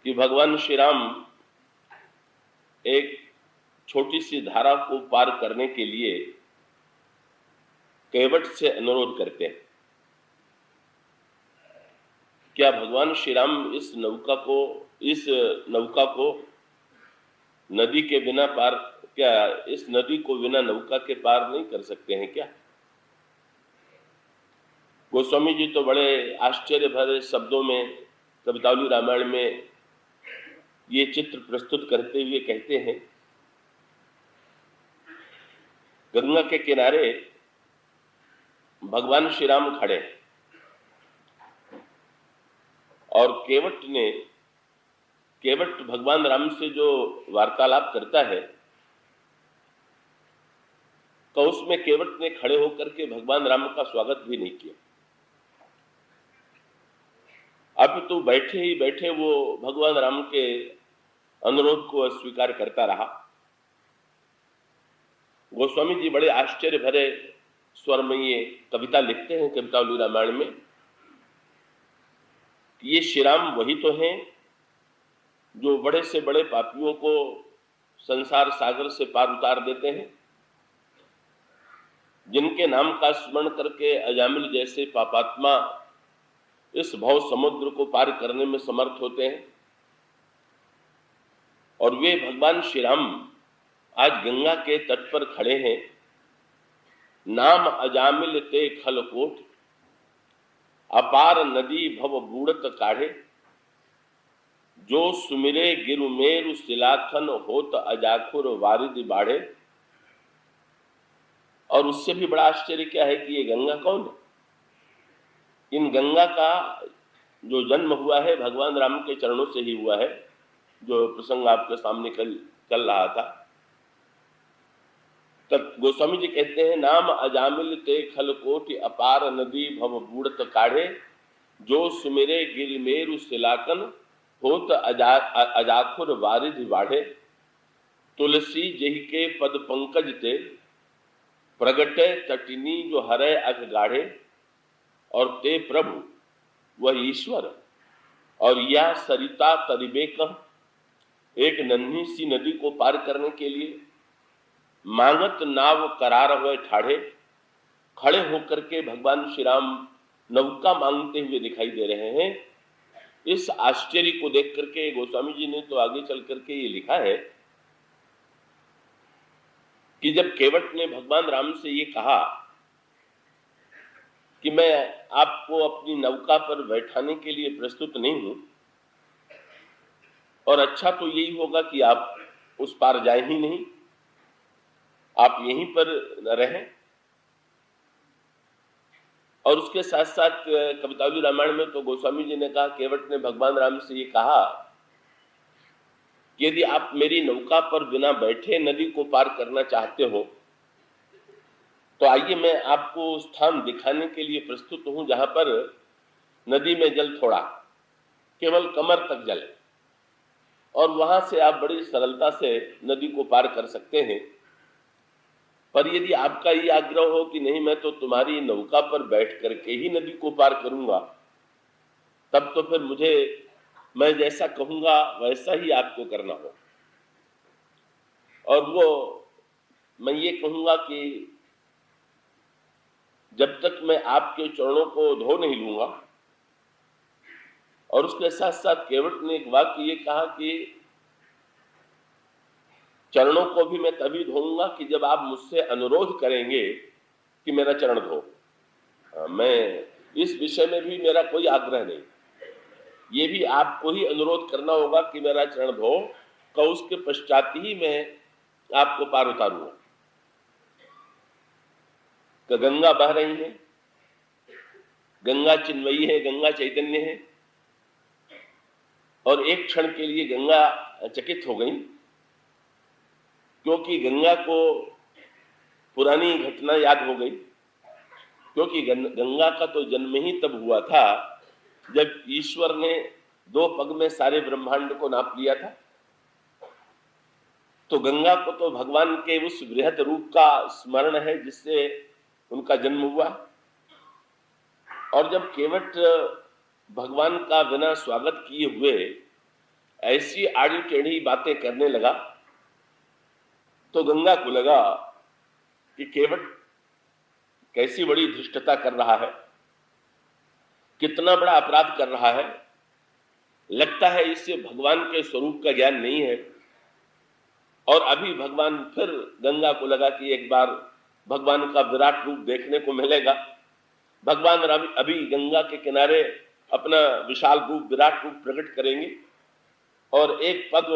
कि भगवान श्री राम एक छोटी सी धारा को पार करने के लिए केवट से अनुरोध करते हैं। क्या भगवान श्री राम इस नौका को नदी के बिना पार, क्या इस नदी को बिना नौका के पार नहीं कर सकते हैं क्या? गोस्वामी जी तो बड़े आश्चर्य भरे शब्दों में कवितावली रामायण में ये चित्र प्रस्तुत करते हुए कहते हैं, गंगा के किनारे भगवान श्री राम खड़े और केवट भगवान राम से जो वार्तालाप करता है तो उसमें केवट ने खड़े होकर के भगवान राम का स्वागत भी नहीं किया। अब तो बैठे ही बैठे वो भगवान राम के अनुरोध को अस्वीकार करता रहा। गोस्वामी जी बड़े आश्चर्य भरे स्वर में ये कविता लिखते हैं कवितावली रामायण में। ये श्री राम वही तो हैं जो बड़े से बड़े पापियों को संसार सागर से पार उतार देते हैं, जिनके नाम का स्मरण करके अजामिल जैसे पापात्मा इस भव समुद्र को पार करने में समर्थ होते हैं। और वे भगवान श्री राम आज गंगा के तट पर खड़े हैं। नाम अजामिल ते खलकोट, अपार नदी भव बूढ़त काढ़े, जो सुमिरे गिरुमेरु शिलाखन होत अजाखुर वारिद बाढ़े। और उससे भी बड़ा आश्चर्य क्या है कि ये गंगा कौन है? इन गंगा का जो जन्म हुआ है भगवान राम के चरणों से ही हुआ है, जो प्रसंग आपके सामने चल रहा था। तब गोस्वामी जी कहते हैं, नाम अजामिल ते खलकोटि अपार नदी भव बूढ़त काढ़े, जो सुमिरे गिरिमेरु शिलाकन होत अजाखुर वारिधि बाढ़े। तुलसी जहि के पद पंकज ते, प्रगटे तटिनी जो हरे अघ गाढ़े। और ते प्रभु वह ईश्वर और या सरिता तरिबे कह, एक नन्ही सी नदी को पार करने के लिए मांगत नाव करार हुए ठाढ़े। खड़े होकर के भगवान श्री राम नौका मांगते हुए दिखाई दे रहे हैं। इस आश्चर्य को देख करके गोस्वामी जी ने तो आगे चल करके ये लिखा है कि जब केवट ने भगवान राम से ये कहा कि मैं आपको अपनी नौका पर बैठाने के लिए प्रस्तुत नहीं हूं, और अच्छा तो यही होगा कि आप उस पार जाए ही नहीं, आप यहीं पर रहें। और उसके साथ साथ कवितावली रामायण में तो गोस्वामी जी ने कहा, केवट ने भगवान राम से ये कहा कि यदि आप मेरी नौका पर बिना बैठे नदी को पार करना चाहते हो तो आइए मैं आपको स्थान दिखाने के लिए प्रस्तुत हूं जहां पर नदी में जल थोड़ा, केवल कमर तक जल, और वहां से आप बड़ी सरलता से नदी को पार कर सकते हैं। पर यदि आपका ये आग्रह हो कि नहीं, मैं तो तुम्हारी नौका पर बैठ करके ही नदी को पार करूंगा, तब तो फिर मैं जैसा कहूंगा वैसा ही आपको करना हो। और वो मैं ये कहूंगा कि जब तक मैं आपके चरणों को धो नहीं लूंगा। और उसके साथ साथ केवट ने एक वाक्य ये कहा कि चरणों को भी मैं तभी धोऊंगा कि जब आप मुझसे अनुरोध करेंगे कि मेरा चरण धो। मैं इस विषय में भी मेरा कोई आग्रह नहीं, ये भी आपको ही अनुरोध करना होगा कि मेरा चरण धो, तो उसके पश्चात ही मैं आपको पार उतारूंगा। तो गंगा बह रही है, गंगा चिन्मयी है, गंगा चैतन्य है, और एक क्षण के लिए गंगा चकित हो गई, क्योंकि गंगा को पुरानी घटना याद हो गई। क्योंकि गंगा का तो जन्म ही तब हुआ था जब ईश्वर ने 2 पग में सारे ब्रह्मांड को नाप लिया था। तो गंगा को तो भगवान के उस बृहद रूप का स्मरण है जिससे उनका जन्म हुआ। और जब केवट भगवान का बिना स्वागत किए हुए ऐसी आड़ी टेढ़ी बातें करने लगा तो गंगा को लगा कि केवट कैसी बड़ी धृष्टता कर रहा है, कितना बड़ा अपराध कर रहा है। लगता है इससे भगवान के स्वरूप का ज्ञान नहीं है। और अभी भगवान फिर गंगा को लगा कि एक बार भगवान का विराट रूप देखने को मिलेगा। भगवान अभी गंगा के किनारे अपना विशाल रूप, विराट रूप प्रकट करेंगे और एक पग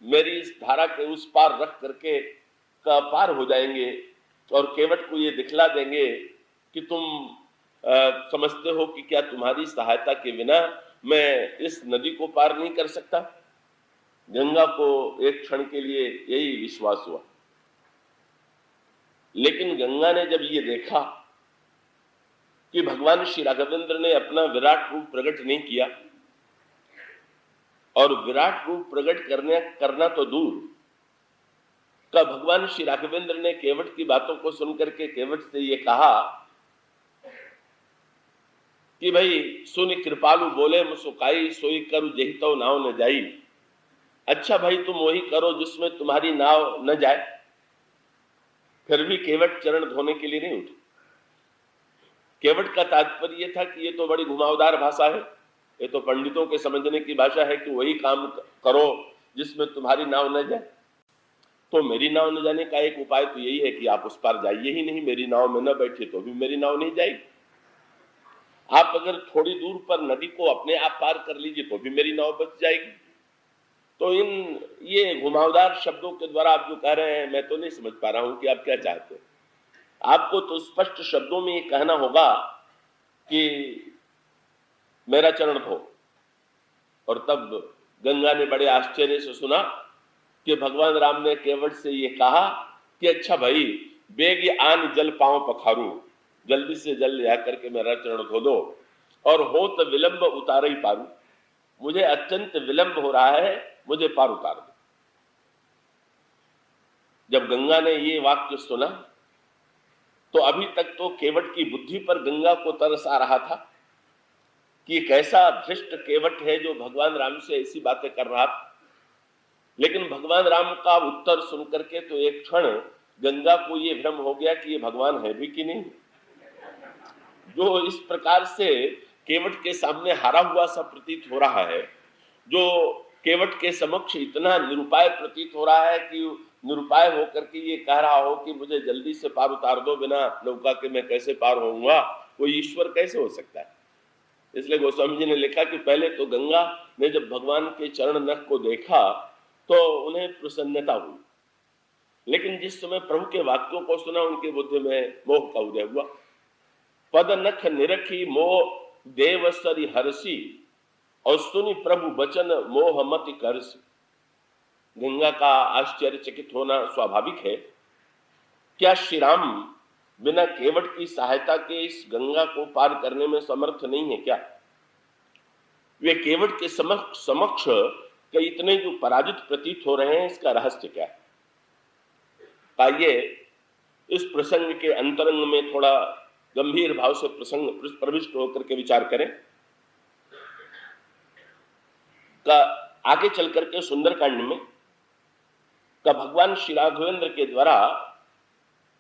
मेरी इस धारा के उस पार रख करके का पार हो जाएंगे और केवट को ये दिखला देंगे कि तुम समझते हो कि क्या तुम्हारी सहायता के बिना मैं इस नदी को पार नहीं कर सकता। गंगा को एक क्षण के लिए यही विश्वास हुआ, लेकिन गंगा ने जब ये देखा कि भगवान श्री राघवेंद्र ने अपना विराट रूप प्रकट नहीं किया, और विराट रूप प्रकट करना तो दूर का, भगवान श्री राघवेंद्र ने केवट की बातों को सुनकर के केवट से ये कहा कि भाई सुन कृपालु बोले मुसुकाई, सोई करू जही तो नाव न जाई। अच्छा भाई तुम वही करो जिसमें तुम्हारी नाव न जाए। फिर भी केवट चरण धोने के लिए नहीं उठे। केवट का तात्पर्य यह था कि ये तो बड़ी घुमावदार भाषा है, ये तो पंडितों के समझने की भाषा है कि वही काम करो जिसमें तुम्हारी नाव न जाए। तो मेरी नाव न जाने का एक उपाय तो यही है कि आप उस पार जाइए ही नहीं, मेरी नाव में न बैठे तो भी मेरी नाव नहीं जाएगी। आप अगर थोड़ी दूर पर नदी को अपने आप पार कर लीजिए तो भी मेरी नाव बच जाएगी। तो इन ये घुमावदार शब्दों के द्वारा आप जो कह रहे हैं, मैं तो नहीं समझ पा रहा हूं कि आप क्या चाहते हैं। आपको तो स्पष्ट शब्दों में ये कहना होगा कि मेरा चरण धो। और तब गंगा ने बड़े आश्चर्य से सुना कि भगवान राम ने केवट से ये कहा कि अच्छा भाई बेग आन जल पांव पखारू, जल्दी से जल ले आकर के मेरा चरण धो दो, और हो तो विलंब उतार ही पारू, मुझे अत्यंत विलंब हो रहा है, मुझे पार उतार दो। जब गंगा ने ये वाक्य सुना तो अभी तक तो केवट की बुद्धि पर गंगा को तरस आ रहा था कि कैसा धृष्ट केवट है जो भगवान राम से ऐसी बातें कर रहा था। लेकिन भगवान राम का उत्तर सुनकर के तो एक क्षण गंगा को ये भ्रम हो गया कि ये भगवान है भी कि नहीं, जो इस प्रकार से केवट के सामने हारा हुआ सा प्रतीत हो रहा है, जो केवट के समक्ष इतना निरुपाय प्रतीत हो रहा है कि निरुपाय होकर के ये कह रहा हो कि मुझे जल्दी से पार उतार दो, बिना नौका के मैं कैसे पार होऊंगा, कोई ईश्वर कैसे हो सकता है। इसलिए गोस्वामी जी ने लिखा कि पहले तो गंगा ने जब भगवान के चरण नख को देखा तो उन्हें प्रसन्नता हुई, लेकिन जिस समय प्रभु के वाक्यों को सुना उनके बुद्धि में मोह का उदय हुआ। पद नख निरखी मोह देवसरी हरसी, और सुनी प्रभु वचन मोह मति करसी। गंगा का आश्चर्यचकित होना स्वाभाविक है। क्या श्री राम बिना केवट की सहायता के इस गंगा को पार करने में समर्थ नहीं है क्या? वे केवट के समक्ष के इतने जो पराजित प्रतीत हो रहे हैं, इसका रहस्य क्या है? आइए इस प्रसंग के अंतरंग में थोड़ा गंभीर भाव से प्रसंग प्रविष्ट होकर के विचार करें। का आगे चल करके सुंदरकांड में का भगवान श्री राघवेंद्र के द्वारा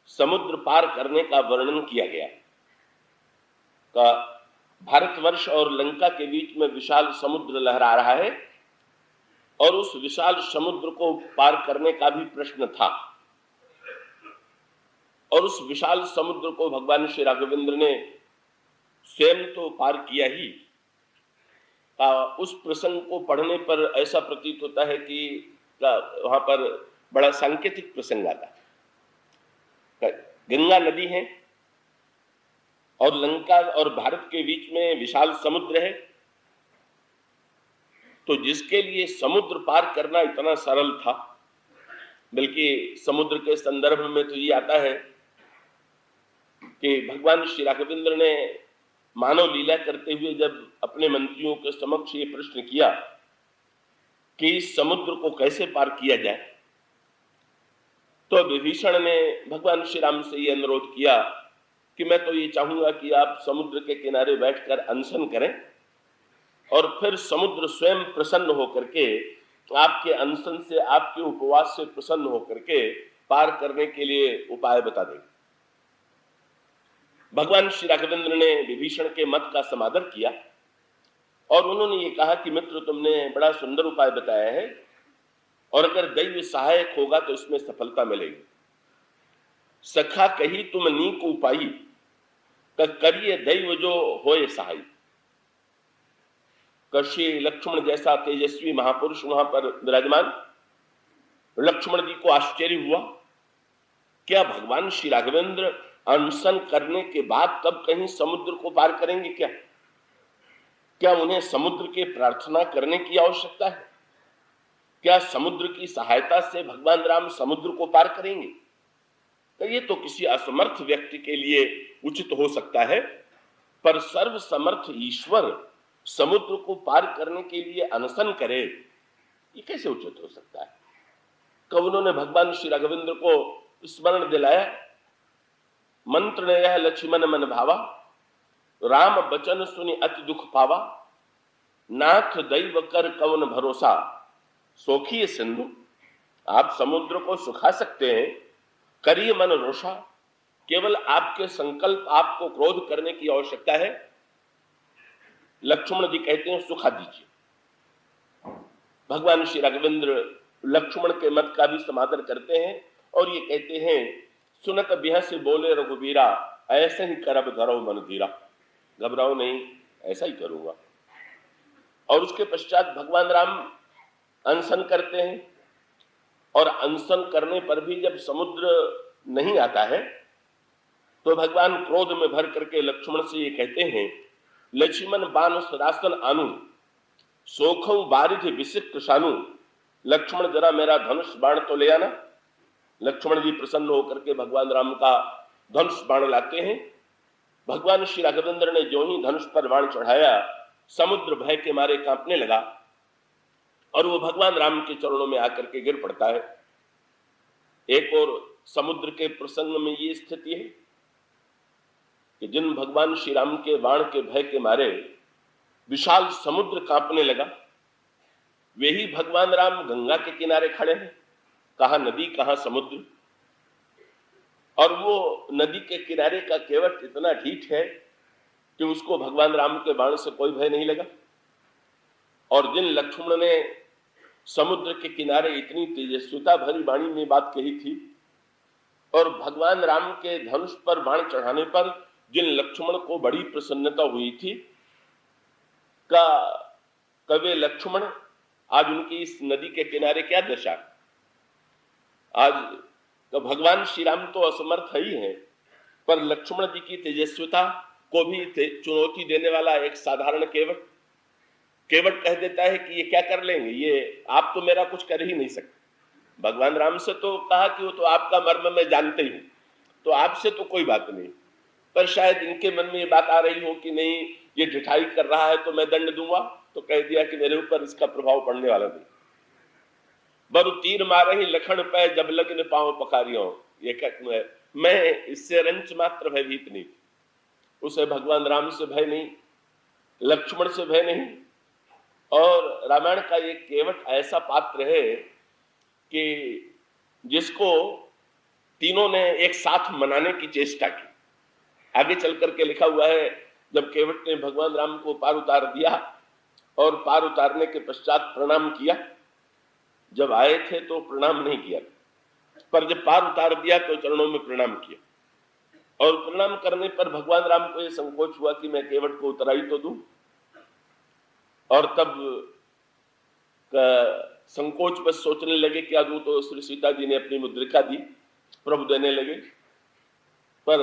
समुद्र पार करने का वर्णन किया गया। का भारतवर्ष और लंका के बीच में विशाल समुद्र लहरा रहा है, और उस विशाल समुद्र को पार करने का भी प्रश्न था, और उस विशाल समुद्र को भगवान श्री राघवेंद्र ने स्वयं तो पार किया ही। उस प्रसंग को पढ़ने पर ऐसा प्रतीत होता है कि वहां पर बड़ा सांकेतिक प्रसंग आता है। गंगा नदी है और लंका और भारत के बीच में विशाल समुद्र है, तो जिसके लिए समुद्र पार करना इतना सरल था, बल्कि समुद्र के संदर्भ में तो ये आता है कि भगवान श्री राघवेंद्र ने मानव लीला करते हुए जब अपने मंत्रियों के समक्ष ये प्रश्न किया कि इस समुद्र को कैसे पार किया जाए, तो विभीषण ने भगवान श्री राम से ये अनुरोध किया कि मैं तो ये चाहूंगा कि आप समुद्र के किनारे बैठकर अनशन करें और फिर समुद्र स्वयं प्रसन्न होकर के आपके अनशन से, आपके उपवास से प्रसन्न होकर के पार करने के लिए उपाय बता देंगे। भगवान श्री राघवेंद्र ने विभीषण के मत का समादर किया और उन्होंने ये कहा कि मित्र, तुमने बड़ा सुंदर उपाय बताया है और अगर दैव सहायक होगा तो इसमें सफलता मिलेगी। सखा कही तुम नीक उपाई, करिए दैव जो होए सहाय। कश्य लक्ष्मण जैसा तेजस्वी महापुरुष वहां पर विराजमान, लक्ष्मण जी को आश्चर्य हुआ, क्या भगवान श्री राघवेंद्र अनशन करने के बाद तब कहीं समुद्र को पार करेंगे क्या? क्या उन्हें समुद्र के प्रार्थना करने की आवश्यकता है? क्या समुद्र की सहायता से भगवान राम समुद्र को पार करेंगे? तो ये तो किसी असमर्थ व्यक्ति के लिए उचित हो सकता है, पर सर्व समर्थ ईश्वर समुद्र को पार करने के लिए अनशन करे, ये कैसे उचित हो सकता है? कब उन्होंने भगवान श्री राघवेंद्र को स्मरण दिलाया, मंत्र ने यह लक्ष्मण मन भावा, राम बचन सुनि अति दुख पावा, नाथ दैव कर कवन भरोसा, सोखी सिंधु। आप समुद्र को सुखा सकते हैं, करिए मन रोषा, केवल आपके संकल्प, आपको क्रोध करने की आवश्यकता है। लक्ष्मण जी कहते हैं सुखा दीजिए। भगवान श्री राघवेंद्र लक्ष्मण के मत का भी समादर करते हैं और ये कहते हैं, सुनत बिह से बोले रघुबीरा, ऐसे ही करब धरो मन धीरा। घबराओ नहीं, ऐसा ही करूंगा। और उसके पश्चात भगवान राम अनशन करते हैं और अनशन करने पर भी जब समुद्र नहीं आता है तो भगवान क्रोध में भर करके लक्ष्मण से ये कहते हैं, लक्ष्मण बान सदासन आनु, सोखौ बारिधि विसिक्त शानु। लक्ष्मण जरा मेरा धनुष बाण तो ले आना। लक्ष्मण जी प्रसन्न होकर के भगवान राम का धनुष बाण लाते हैं। भगवान श्री राघवेंद्र ने जो ही धनुष पर बाण चढ़ाया, समुद्र भय के मारे कांपने लगा और वो भगवान राम के चरणों में आकर के गिर पड़ता है। एक और समुद्र के प्रसंग में ये स्थिति है कि जिन भगवान श्री राम के बाण के भय के मारे विशाल समुद्र कांपने लगा, वे ही भगवान राम गंगा के किनारे खड़े हैं। कहां नदी कहां समुद्र, और वो नदी के किनारे का केवट इतना ढीठ है कि उसको भगवान राम के बाण से कोई भय नहीं लगा। और जिन लक्ष्मण ने समुद्र के किनारे इतनी तेजस्विता भरी वाणी में बात कही थी और भगवान राम के धनुष पर बाण चढ़ाने पर जिन लक्ष्मण को बड़ी प्रसन्नता हुई थी, का कवे लक्ष्मण आज उनकी इस नदी के किनारे क्या दशा। आज तो भगवान श्री राम तो असमर्थ ही है, पर लक्ष्मण जी की तेजस्विता को भी चुनौती देने वाला एक साधारण केवट कह देता है कि ये क्या कर लेंगे, ये आप तो मेरा कुछ कर ही नहीं सकते। भगवान राम से तो कहा कि वो तो आपका मर्म मैं जानते ही हूं, तो आपसे तो कोई बात नहीं, पर शायद इनके मन में ये बात आ रही हो कि नहीं ये ढिठाई कर रहा है तो मैं दंड दूंगा, तो कह दिया कि मेरे ऊपर इसका प्रभाव पड़ने वाला नहीं। बरु तीर मारे ही लखन पे जब लग्न पांव पकारियों, ये मैं इससे रंच मात्र भयभीत नहीं। उसे भगवान राम से भय नहीं, लक्ष्मण से भय नहीं। और रामायण का ये केवट ऐसा पात्र है कि जिसको तीनों ने एक साथ मनाने की चेष्टा की। आगे चल करके लिखा हुआ है, जब केवट ने भगवान राम को पार उतार दिया और पार उतारने के पश्चात प्रणाम किया, जब आए थे तो प्रणाम नहीं किया, पर जब पार उतार दिया तो चरणों में प्रणाम किया। और प्रणाम करने पर भगवान राम को यह संकोच हुआ कि मैं केवट को उतराई तो दूं, और तब संकोच बस सोचने लगे क्या दूं, तो श्री सीता जी ने अपनी मुद्रिका दी, प्रभु देने लगे। पर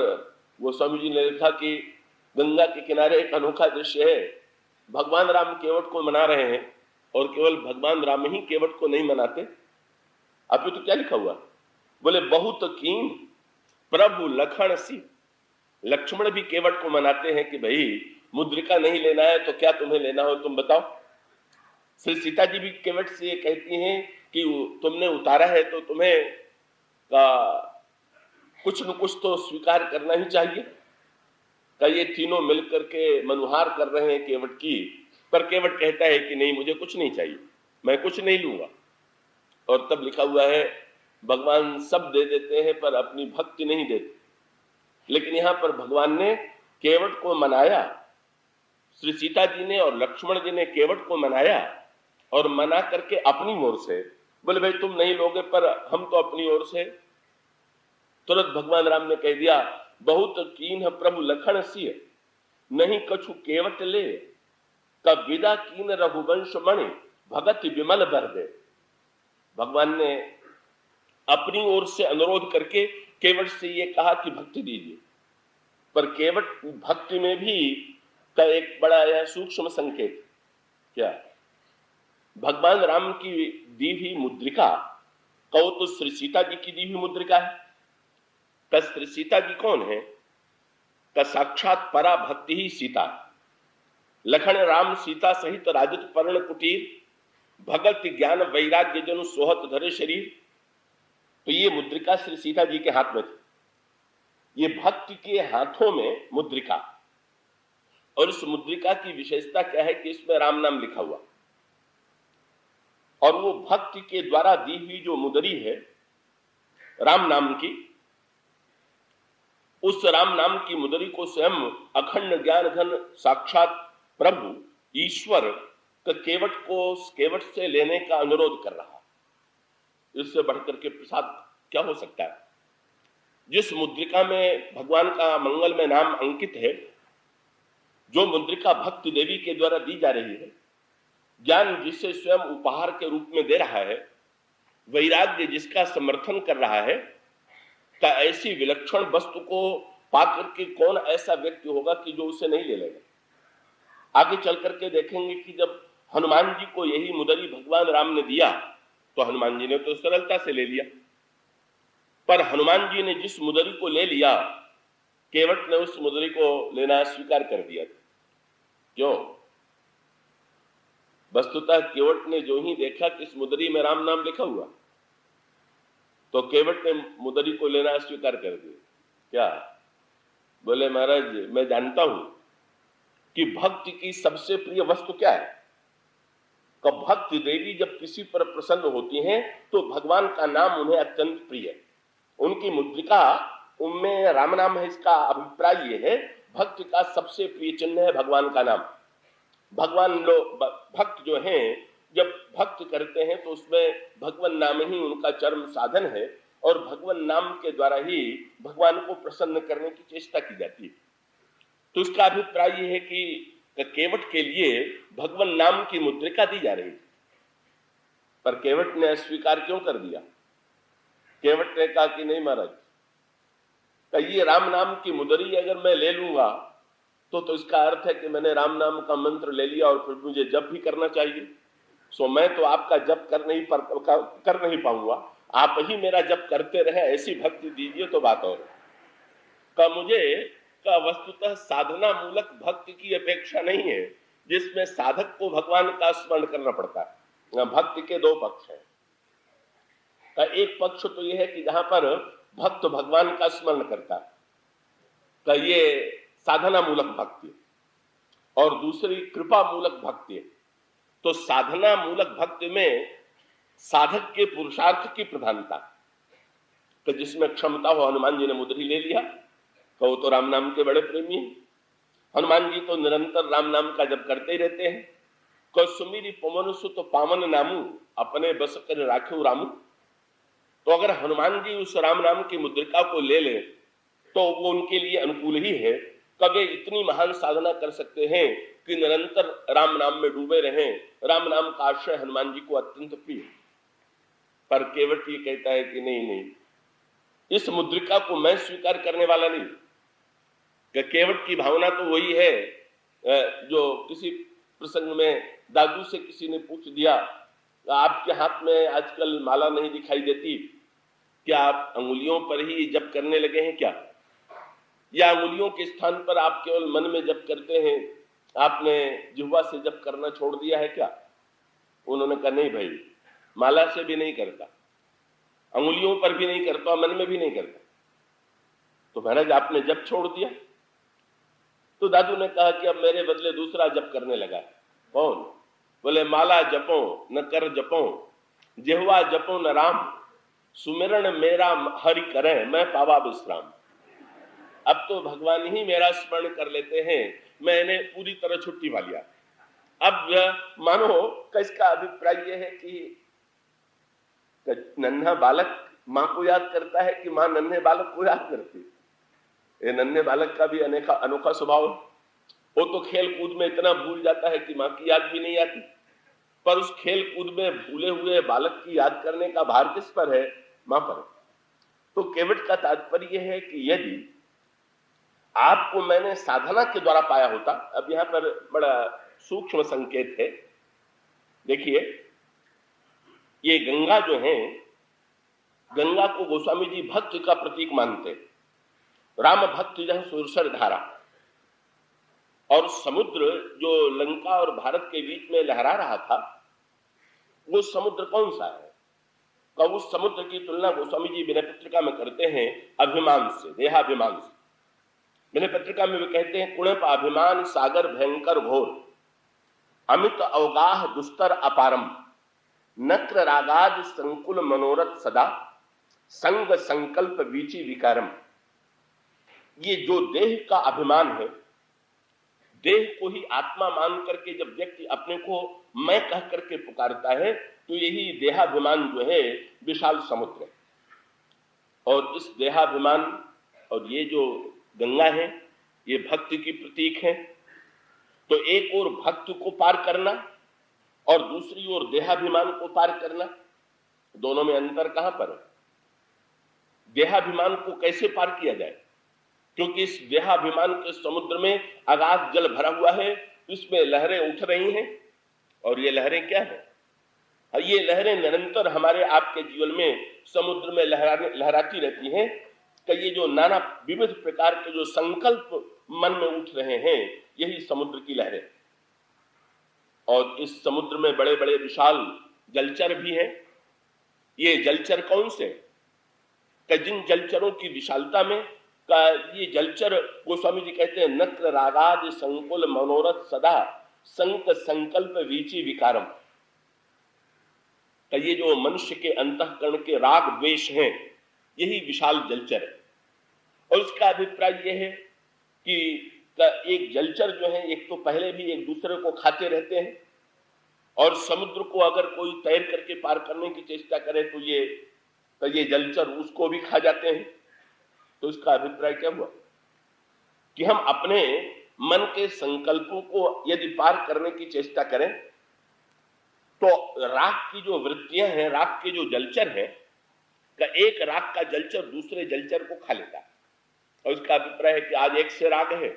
वो स्वामी जी ने लिखा कि गंगा के किनारे एक अनोखा दृश्य है, भगवान राम केवट को मना रहे हैं और केवल भगवान राम ही केवट को नहीं मनाते। आप तो क्या लिखा हुआ, बोले बहुत कीन प्रभु लखन सी। लक्ष्मण भी केवट को मनाते हैं कि भाई मुद्रिका नहीं लेना है तो क्या तुम्हें लेना हो तुम बताओ। श्री सीता जी भी केवट से ये कहती हैं कि तुमने उतारा है तो तुम्हें का कुछ न कुछ तो स्वीकार करना ही चाहिए। का ये तीनों मिलकर के मनुहार कर रहे हैं केवट की पर केवट कहता है कि नहीं, मुझे कुछ नहीं चाहिए, मैं कुछ नहीं लूंगा। और तब लिखा हुआ है भगवान सब दे देते हैं पर अपनी भक्ति नहीं देते। लेकिन यहां पर भगवान ने केवट को मनाया, श्री सीता जी ने और लक्ष्मण जी ने केवट को मनाया, और मना करके अपनी ओर से बोले भाई तुम नहीं लोगे पर हम तो अपनी ओर से। तुरंत भगवान राम ने कह दिया, बहुत कीन प्रभु लखन सिय, नहीं कछु केवट ले, कब विदा कीन रघुवंश मणि, भगत विमल भर दे। भगवान ने अपनी ओर से अनुरोध करके केवट से ये कहा कि भक्ति दीजिए, पर केवट भक्ति में भी का एक बड़ा यह सूक्ष्म संकेत क्या, भगवान राम की दी हुई मुद्रिका कहो तो श्री सीता जी की दी हुई मुद्रिका है। का श्री सीता जी कौन है? का साक्षात परा भक्ति ही सीता। लखन राम सीता सहित राजत पर्ण कुटीर, भगत ज्ञान वैराग्य जनु सोहत धरे शरीर। तो ये मुद्रिका श्री सीता जी के हाथ में थी, ये भक्ति के हाथों में मुद्रिका। और इस मुद्रिका की विशेषता क्या है कि इसमें राम नाम लिखा हुआ, और वो भक्ति के द्वारा दी हुई जो मुद्री है राम नाम की, उस राम नाम की मुद्री को स्वयं अखंड ज्ञान घन साक्षात प्रभु ईश्वर केवट से लेने का अनुरोध कर रहा। इससे बढ़कर के प्रसाद क्या हो सकता है? जिस मुद्रिका में भगवान का मंगलमय नाम अंकित है, जो मुद्रिका भक्ति देवी के द्वारा दी जा रही है, ज्ञान जिसे स्वयं उपहार के रूप में दे रहा है, वैराग्य जिसका समर्थन कर रहा है, का ऐसी विलक्षण वस्तु को पाकर के कौन ऐसा व्यक्ति होगा कि जो उसे नहीं ले लेगा। आगे चल करके देखेंगे कि जब हनुमान जी को यही मुद्री भगवान राम ने दिया तो हनुमान जी ने तो सरलता से ले लिया, पर हनुमान जी ने जिस मुद्री को ले लिया, केवट ने उस मुद्री को लेना स्वीकार कर दिया। क्यों? वस्तुतः केवट ने जो ही देखा कि इस मुद्री में राम नाम लिखा हुआ, तो केवट ने मुद्री को लेना स्वीकार कर दिया। क्या बोले? महाराज मैं जानता हूं कि भक्ति की सबसे प्रिय वस्तु क्या है। कब भक्ति देवी जब किसी पर प्रसन्न होती हैं तो भगवान का नाम उन्हें अत्यंत प्रिय है। उनकी मुद्रिका उनमें राम नाम है, इसका अभिप्राय यह है भक्ति का सबसे प्रिय चिन्ह है भगवान का नाम। भगवान लोग भक्त जो हैं जब भक्त करते हैं तो उसमें भगवान नाम ही उनका चरम साधन है, और भगवान नाम के द्वारा ही भगवान को प्रसन्न करने की चेष्टा की जाती है। तो उसका अभिप्राय यह है कि केवट के लिए भगवान नाम की मुद्रिका दी जा रही है, पर केवट ने अस्वीकार क्यों कर दिया? केवट ने कहा कि नहीं महाराज, ये राम नाम की मुद्री अगर मैं ले लूंगा तो इसका अर्थ है कि मैंने राम नाम का मंत्र ले लिया और फिर मुझे जप भी करना चाहिए। सो मैं तो आपका जप कर नहीं पाऊंगा, आप ही मेरा जप करते रहे, ऐसी भक्ति दीजिए तो बात और का मुझे का वस्तुतः साधना मूलक भक्ति की अपेक्षा नहीं है, जिसमें साधक को भगवान का स्मरण करना पड़ता है। भक्ति के दो पक्ष हैं। का एक पक्ष तो यह है कि जहां पर भक्त भगवान का स्मरण करता है, का ये साधना मूलक भक्ति, और दूसरी कृपा मूलक भक्ति। तो साधना मूलक भक्ति में साधक के पुरुषार्थ की प्रधानता, तो जिसमें क्षमता हो। हनुमान जी ने मुद्री ले लिया, कहो तो राम नाम के बड़े प्रेमी हैं। हनुमान जी तो निरंतर राम नाम का जप करते ही रहते हैं। को सुमिरी पवन सुत पावन नामू, अपने बस कर राखो रामू। तो अगर हनुमान जी उस राम नाम की मुद्रिका को ले ले तो वो उनके लिए अनुकूल ही है। कभी इतनी महान साधना कर सकते हैं कि निरंतर राम नाम में डूबे रहें। राम नाम का आश्रय हनुमान जी को अत्यंत प्रिय। पर केवट ये कहता है कि नहीं नहीं, इस मुद्रिका को मैं स्वीकार करने वाला नहीं। कि केवट की भावना तो वही है जो किसी प्रसंग में दादू से किसी ने पूछ दिया, आपके हाथ में आजकल माला नहीं दिखाई देती, क्या आप अंगुलियों पर ही जप करने लगे हैं क्या, या अंगुलियों के स्थान पर आप केवल मन में जप करते हैं, आपने जिह्वा से जप करना छोड़ दिया है क्या? उन्होंने कहा नहीं भाई, माला से भी नहीं करता, अंगुलियों पर भी नहीं करता, मन में भी नहीं करता। तो महाराज आपने जप छोड़ दिया? तो दादू ने कहा कि अब मेरे बदले दूसरा जप करने लगा। कौन? बोले माला जपो न कर जपो, जिह्वा जपो न राम, सुमिरन मेरा हरि करें, मैं पावा विश्राम। अब तो भगवान ही मेरा स्मरण कर लेते हैं, मैंने पूरी तरह छुट्टी पा लिया। अब मानो किसका अभिप्राय यह है कि नन्हा बालक मां को याद करता है कि मां नन्हे बालक को याद करती। ये नन्हे बालक का भी अनोखा स्वभाव है। वो तो खेल कूद में इतना भूल जाता है कि मां की याद भी नहीं आती, पर उस खेल कूद में भूले हुए बालक की याद करने का भार किस पर है? मां पर। तो केवट का तात्पर्य है कि यदि आपको मैंने साधना के द्वारा पाया होता, अब यहां पर बड़ा सूक्ष्म संकेत है। देखिए, ये गंगा जो है, गंगा को गोस्वामी जी भक्ति का प्रतीक मानते। राम भक्ति जह सुरसर धारा, और समुद्र जो लंका और भारत के बीच में लहरा रहा था, वो समुद्र कौन सा है? तो उस समुद्र की तुलना गोस्वामी जी विनय पत्रिका में करते हैं अभिमान से, देहाभिमान से। विनय पत्रिका में वे कहते हैं, कुणप अभिमान सागर भयंकर घोर, अमित अवगाह दुस्तर अपारम, नक्र रागाज संकुल मनोरथ सदा, संग संकल्प वीची विकारम। ये जो देह का अभिमान है, देह को ही आत्मा मान करके जब व्यक्ति अपने को मैं कह करके पुकारता है, तो यही देहाभिमान जो है विशाल समुद्र है। और इस देहाभिमान और ये जो गंगा है, ये भक्ति की प्रतीक है। तो एक ओर भक्ति को पार करना और दूसरी ओर देहाभिमान को पार करना, दोनों में अंतर कहां पर है? देहाभिमान को कैसे पार किया जाए? क्योंकि इस देहाभिमान के समुद्र में अगाध जल भरा हुआ है, इसमें लहरें उठ रही हैं। और ये लहरें क्या है? ये लहरें निरंतर हमारे आपके जीवन में समुद्र में लहराती रहती हैं कि ये जो नाना विविध प्रकार के जो संकल्प मन में उठ रहे हैं, यही समुद्र की लहरें। और इस समुद्र में बड़े बड़े विशाल जलचर भी हैं। ये जलचर कौन से? कि जिन जलचरों की विशालता में का ये जलचर गोस्वामी जी कहते हैं, नक्र रागाद संकुल मनोरथ सदा, संक संकल्प वीची विकारम। ये जो मनुष्य के अंतःकरण के राग द्वेष हैं, यही विशाल जलचर है। और इसका अभिप्राय यह है कि एक जलचर जो है, एक तो पहले भी एक दूसरे को खाते रहते हैं, और समुद्र को अगर कोई तैर करके पार करने की चेष्टा करे तो ये जलचर उसको भी खा जाते हैं। तो इसका अभिप्राय क्या हुआ कि हम अपने मन के संकल्पों को यदि पार करने की चेष्टा करें, तो राग की जो वृत्तियां हैं, राग के जो जलचर हैं, का एक राग का जलचर दूसरे जलचर को खा लेता है। और इसका अभिप्राय है कि आज एक से राग है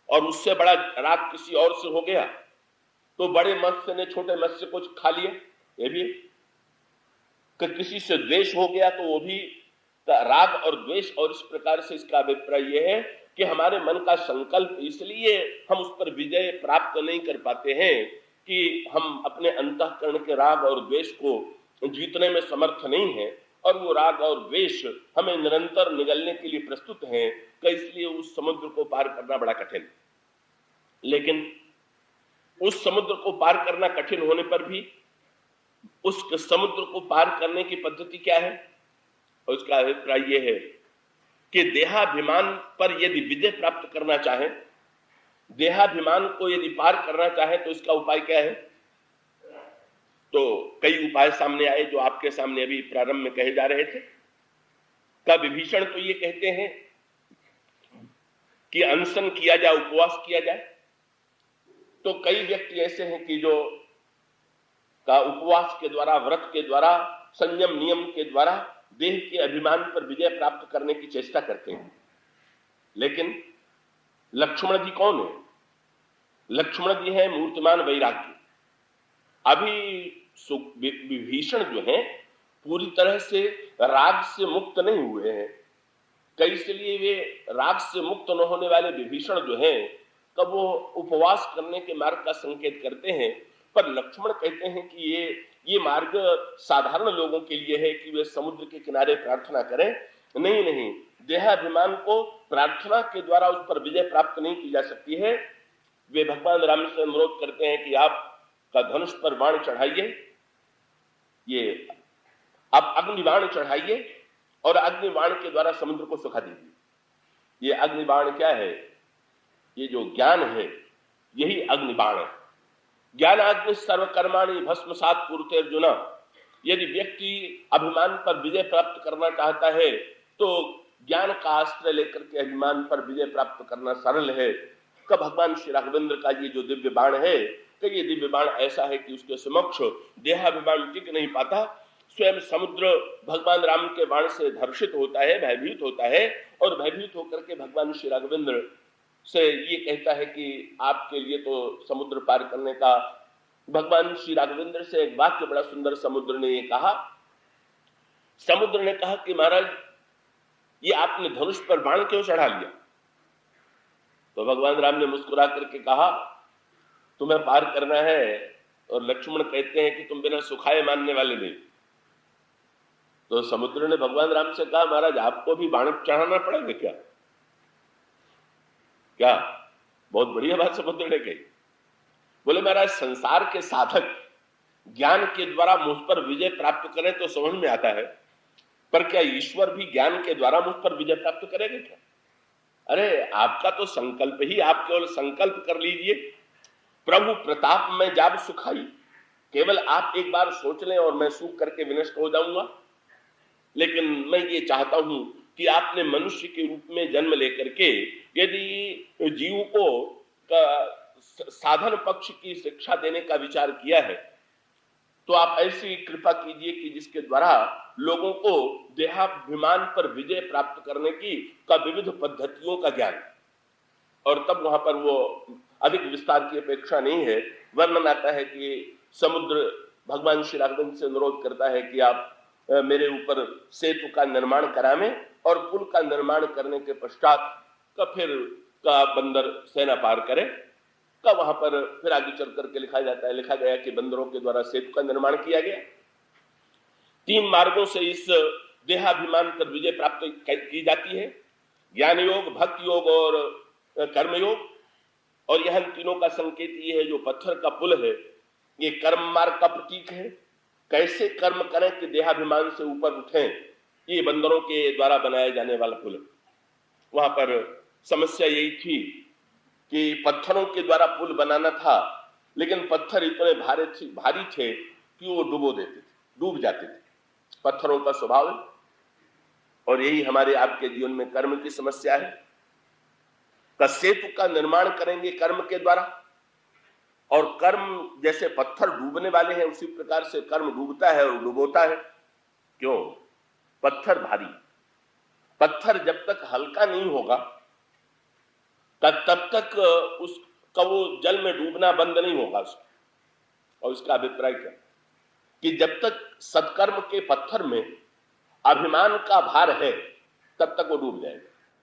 और उससे बड़ा राग किसी और से हो गया, तो बड़े मत्स्य ने छोटे मत्स्य को खा लिया। ये भी कि किसी से द्वेष हो गया तो वो भी राग और द्वेष। और इस प्रकार से इसका अभिप्राय यह है कि हमारे मन का संकल्प, इसलिए हम उस पर विजय प्राप्त नहीं कर पाते हैं कि हम अपने अंतःकरण के राग और द्वेष को जीतने में समर्थ नहीं हैं, और वो राग और द्वेष हमें निरंतर निगलने के लिए प्रस्तुत हैं, कि इसलिए उस समुद्र को पार करना बड़ा कठिन। लेकिन उस समुद्र को पार करना कठिन होने पर भी उस समुद्र को पार करने की पद्धति क्या है? और उसका अभिप्राय यह है कि देहाभिमान पर यदि विजय प्राप्त करना चाहें, देहाभिमान को यदि पार करना चाहे, तो इसका उपाय क्या है? तो कई उपाय सामने आए जो आपके सामने अभी प्रारंभ में कहे जा रहे थे। का विभीषण तो ये कहते हैं कि अनशन किया जाए, उपवास किया जाए। तो कई व्यक्ति ऐसे हैं कि जो का उपवास के द्वारा, व्रत के द्वारा, संयम नियम के द्वारा देह के अभिमान पर विजय प्राप्त करने की चेष्टा करते हैं। लेकिन लक्ष्मण जी कौन है? लक्ष्मण जी है मूर्तिमान वैराग्य। अभी विभीषण जो है पूरी तरह से राग से मुक्त नहीं हुए हैं। कई इसलिए वे राग से मुक्त न होने वाले विभीषण जो हैं, कब वो उपवास करने के मार्ग का संकेत करते हैं। पर लक्ष्मण कहते हैं कि ये मार्ग साधारण लोगों के लिए है कि वे समुद्र के किनारे प्रार्थना करें। नहीं, देहाभिमान को प्रार्थना के द्वारा उस पर विजय प्राप्त नहीं की जा सकती है। वे भगवान राम से अनुरोध करते हैं कि आप का धनुष पर बाण चढ़ाइए, ये आप अग्निबाण चढ़ाइए और अग्निबाण के द्वारा समुद्र को सुखा दीजिए। ये अग्निबाण क्या है? ये जो ज्ञान है यही अग्निबाण है। ज्ञान अग्नि सर्वकर्माणि भस्मसात् कुरुते अर्जुन। यदि व्यक्ति अभिमान पर विजय प्राप्त करना चाहता है तो ज्ञान का आश्रय लेकर के अभिमान पर विजय प्राप्त करना सरल है। का भगवान श्री राघवेंद्र का ये जो दिव्य बाण है, तो ये दिव्य बाण ऐसा है कि उसके समक्ष देहाभिमान टिक नहीं पाता। स्वयं समुद्र भगवान राम के बाण से धर्षित होता है, भयभीत होता है, और भयभीत होकर के भगवान श्री राघवेंद्र से ये कहता है कि आपके लिए तो समुद्र पार करने का। भगवान श्री राघवेंद्र से एक वाक्य बड़ा सुंदर समुद्र ने ये कहा। समुद्र ने कहा कि महाराज, ये आपने धनुष पर बाण क्यों चढ़ा लिया? तो भगवान राम ने मुस्कुरा करके कहा, तुम्हें पार करना है, और लक्ष्मण कहते हैं कि तुम बिना सुखाए मानने वाले नहीं। तो समुद्र ने भगवान राम से कहा, महाराज आपको भी बाण चढ़ाना पड़ेगा क्या? क्या बहुत बढ़िया बात समुद्र ने कही। बोले महाराज, संसार के साधक ज्ञान के द्वारा मुझ पर विजय प्राप्त करें तो समझ में आता है, पर क्या ईश्वर भी ज्ञान के द्वारा मुझ पर विजय प्राप्त करेंगे क्या? अरे आपका तो संकल्प ही, आप केवल संकल्प कर लीजिए, प्रभु प्रताप में जाब सुखाई। केवल आप एक बार सोच लें और मैं सूख करके विनष्ट हो जाऊंगा। लेकिन मैं ये चाहता हूं कि आपने मनुष्य के रूप में जन्म लेकर के यदि जीव को साधन पक्ष की शिक्षा देने का विचार किया है, तो आप ऐसी कृपा कीजिए कि जिसके द्वारा लोगों को देहाभिमान पर विजय प्राप्त करने की का विविध पद्धतियों का ज्ञान। और तब वहां पर वो अधिक विस्तार की अपेक्षा नहीं है। वर्णन आता है कि समुद्र भगवान श्री राघवेंद्र से अनुरोध करता है कि आप मेरे ऊपर सेतु का निर्माण करावें, और पुल का निर्माण करने के पश्चात का फिर का बंदर सेना पार करे। का वहां पर फिर आगे चल करके लिखा गया कि बंदरों के द्वारा सेतु का निर्माण किया गया। 3 मार्गों से इस देहाभिमान पर विजय प्राप्त की जाती है, ज्ञान योग, भक्ति योग और कर्मयोग। और यह तीनों का संकेत ये है, जो पत्थर का पुल है ये कर्म मार्ग का प्रतीक है। कैसे कर्म करें कि देहाभिमान से ऊपर उठें, ये बंदरों के द्वारा बनाया जाने वाला पुल। वहां पर समस्या यही थी कि पत्थरों के द्वारा पुल बनाना था, लेकिन पत्थर इतने भारी थे कि वो डूब जाते थे। पत्थरों का स्वभाव है, और यही हमारे आपके जीवन में कर्म की समस्या है। का सेतु का निर्माण करेंगे कर्म के द्वारा, और कर्म जैसे पत्थर डूबने वाले हैं उसी प्रकार से कर्म डूबता है और डुबोता है। क्यों? पत्थर भारी। पत्थर जब तक हल्का नहीं होगा तब तक उसका वो जल में डूबना बंद नहीं होगा उसका। और इसका अभिप्राय क्या कि जब तक सत्कर्म के पत्थर में अभिमान का भार है तब तक वो डूब जाएगा।